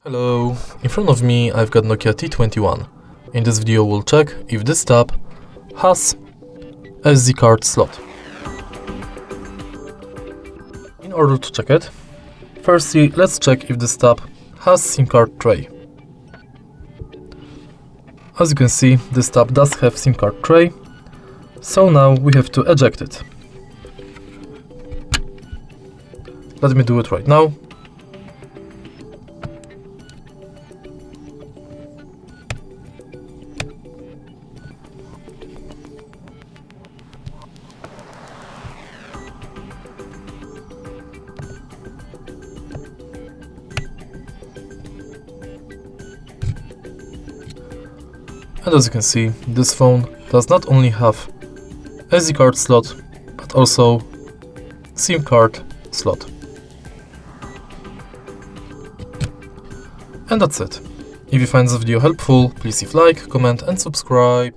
Hello, in front of me I've got Nokia T21. In this video we'll check if this tab has SD card slot. In order to check it, firstly let's check if this tab has SIM card tray. As you can see, this tab does have SIM card tray, so now we have to eject it. Let me do it right now. And as you can see, this phone does not only have SD card slot, but also SIM card slot. And that's it. If you find this video helpful, please leave like, comment and subscribe.